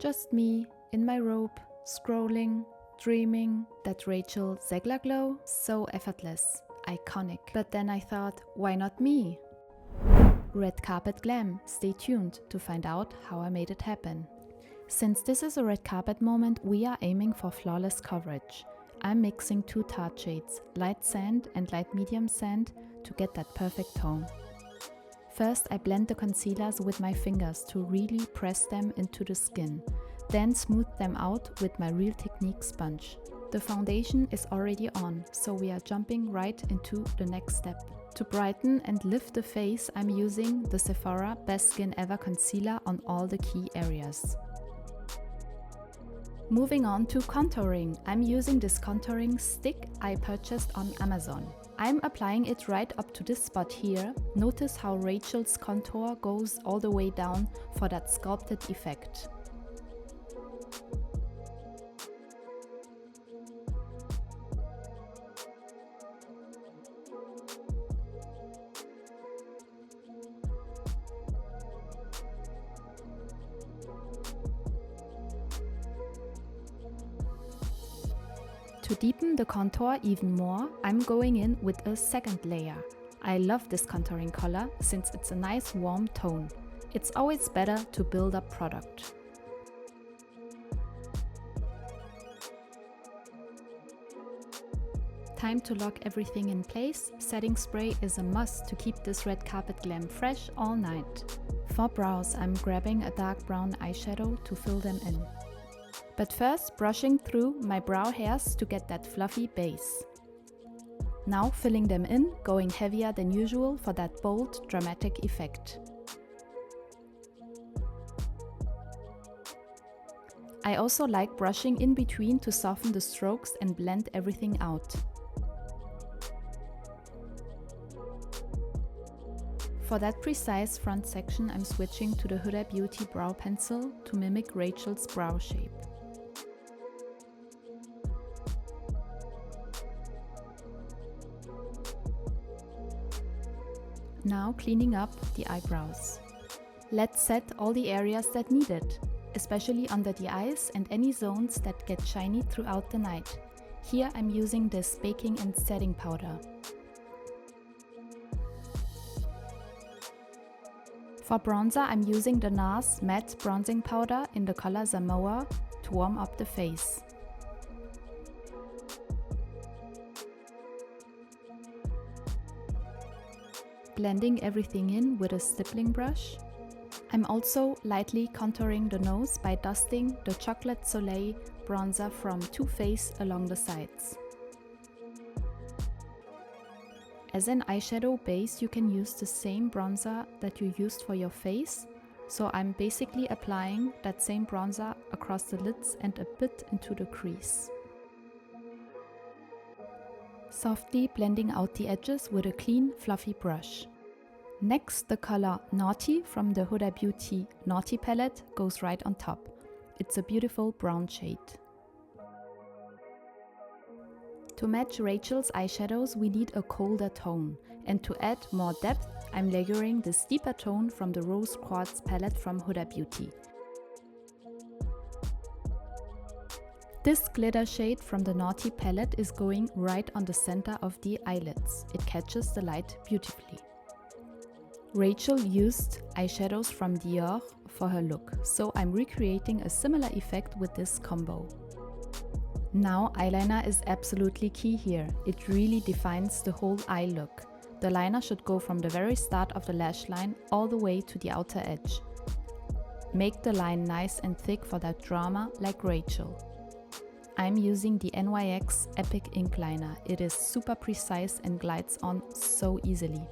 Just me, in my robe, scrolling, dreaming, that Rachel Zegler glow, so effortless, iconic. But then I thought, why not me? Red carpet glam, stay tuned to find out how I made it happen. Since this is a red carpet moment, we are aiming for flawless coverage. I'm mixing two tart shades, light sand and light medium sand, to get that perfect tone. First, I blend the concealers with my fingers to really press them into the skin, then smooth them out with my Real Technique sponge. The foundation is already on, so we are jumping right into the next step. To brighten and lift the face, I'm using the Sephora Best Skin Ever Concealer on all the key areas. Moving on to contouring, I'm using this contouring stick I purchased on Amazon. I'm applying it right up to this spot here. Notice how Rachel's contour goes all the way down for that sculpted effect. To deepen the contour even more, I'm going in with a second layer. I love this contouring color since it's a nice warm tone. It's always better to build up product. Time to lock everything in place. Setting spray is a must to keep this red carpet glam fresh all night. For brows, I'm grabbing a dark brown eyeshadow to fill them in. But first, brushing through my brow hairs to get that fluffy base. Now filling them in, going heavier than usual for that bold, dramatic effect. I also like brushing in between to soften the strokes and blend everything out. For that precise front section, I'm switching to the Huda Beauty brow pencil to mimic Rachel's brow shape. Now cleaning up the eyebrows. Let's set all the areas that need it, especially under the eyes and any zones that get shiny throughout the night. Here I'm using this baking and setting powder. For bronzer, I'm using the NARS matte bronzing powder in the color Samoa to warm up the face. Blending everything in with a stippling brush. I'm also lightly contouring the nose by dusting the Chocolate Soleil bronzer from Too Faced along the sides. As an eyeshadow base, you can use the same bronzer that you used for your face, so I'm basically applying that same bronzer across the lids and a bit into the crease. Softly blending out the edges with a clean, fluffy brush. Next, the color Naughty from the Huda Beauty Naughty palette goes right on top. It's a beautiful brown shade. To match Rachel's eyeshadows, we need a colder tone. And to add more depth, I'm layering this deeper tone from the Rose Quartz palette from Huda Beauty. This glitter shade from the Naughty palette is going right on the center of the eyelids. It catches the light beautifully. Rachel used eyeshadows from Dior for her look, so I'm recreating a similar effect with this combo. Now eyeliner is absolutely key here. It really defines the whole eye look. The liner should go from the very start of the lash line all the way to the outer edge. Make the line nice and thick for that drama like Rachel. I'm using the NYX Epic Ink Liner. It is super precise and glides on so easily.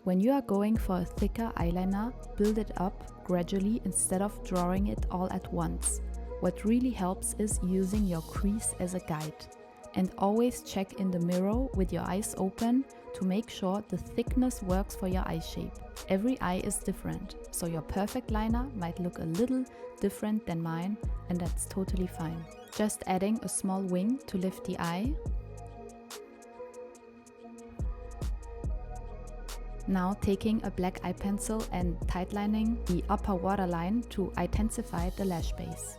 When you are going for a thicker eyeliner, build it up gradually instead of drawing it all at once. What really helps is using your crease as a guide. And always check in the mirror with your eyes open to make sure the thickness works for your eye shape. Every eye is different, so your perfect liner might look a little different than mine, and that's totally fine. Just adding a small wing to lift the eye. Now taking a black eye pencil and tightening the upper waterline to intensify the lash base.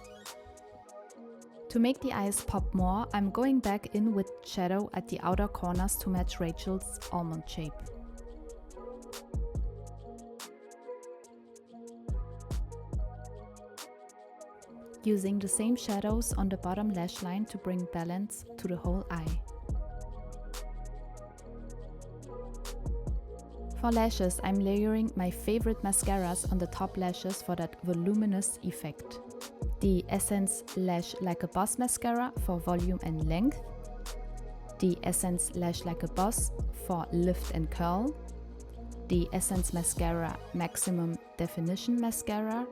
To make the eyes pop more, I'm going back in with shadow at the outer corners to match Rachel's almond shape. Using the same shadows on the bottom lash line to bring balance to the whole eye. For lashes, I'm layering my favorite mascaras on the top lashes for that voluminous effect. The Essence Lash Like a Boss mascara for volume and length, the Essence Lash Like a Boss for lift and curl, the Essence Mascara Maximum Definition mascara,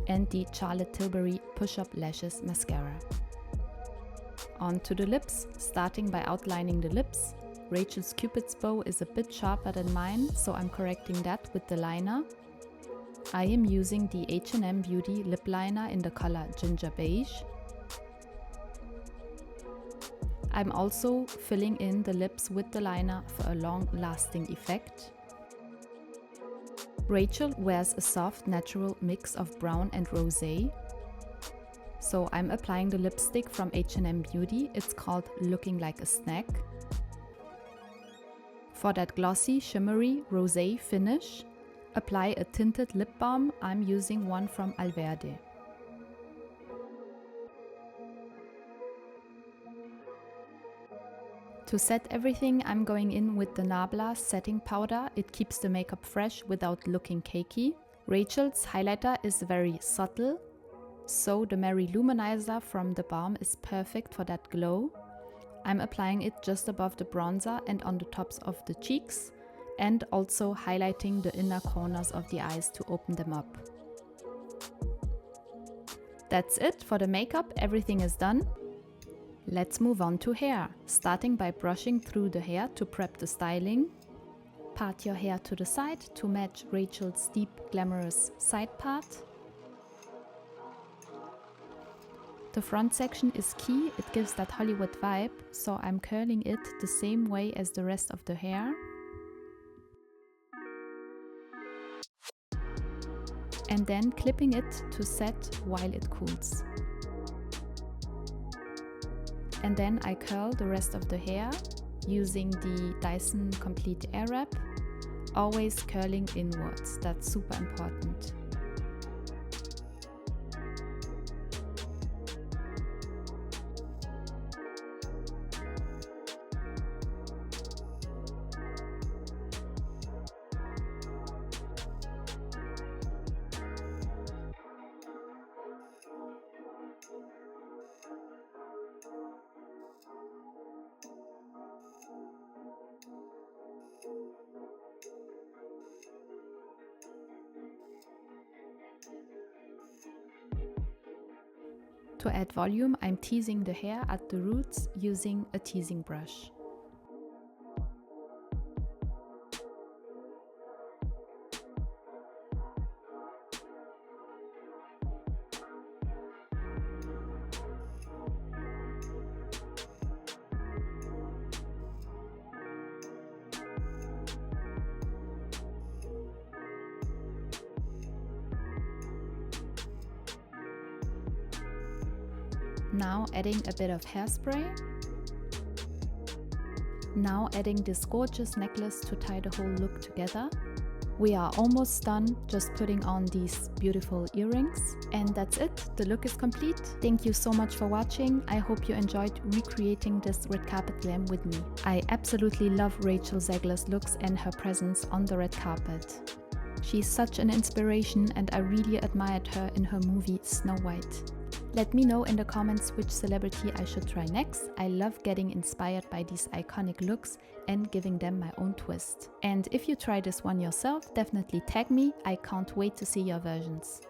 and the Charlotte Tilbury Push-Up Lashes mascara. On to the lips, starting by outlining the lips. Rachel's Cupid's bow is a bit sharper than mine, so I'm correcting that with the liner. I am using the H&M Beauty lip liner in the color Ginger Beige. I'm also filling in the lips with the liner for a long-lasting effect. Rachel wears a soft, natural mix of brown and rosé. So I'm applying the lipstick from H&M Beauty. It's called Looking Like a Snack. For that glossy, shimmery, rosé finish, apply a tinted lip balm. I'm using one from Alverde. To set everything, I'm going in with the Nabla setting powder. It keeps the makeup fresh without looking cakey. Rachel's highlighter is very subtle, so the Mary Luminizer from the balm is perfect for that glow. I'm applying it just above the bronzer and on the tops of the cheeks, and also highlighting the inner corners of the eyes to open them up. That's it for the makeup, everything is done. Let's move on to hair, starting by brushing through the hair to prep the styling. Part your hair to the side to match Rachel's deep, glamorous side part. The front section is key, it gives that Hollywood vibe, so I'm curling it the same way as the rest of the hair. And then clipping it to set while it cools. And then I curl the rest of the hair using the Dyson Complete Air Wrap, always curling inwards, that's super important. To add volume, I'm teasing the hair at the roots using a teasing brush. Now adding a bit of hairspray. Now adding this gorgeous necklace to tie the whole look together. We are almost done, just putting on these beautiful earrings. And that's it, the look is complete. Thank you so much for watching. I hope you enjoyed recreating this red carpet glam with me. I absolutely love Rachel Zegler's looks and her presence on the red carpet. She's such an inspiration and I really admired her in her movie Snow White. Let me know in the comments which celebrity I should try next. I love getting inspired by these iconic looks and giving them my own twist. And if you try this one yourself, definitely tag me. I can't wait to see your versions.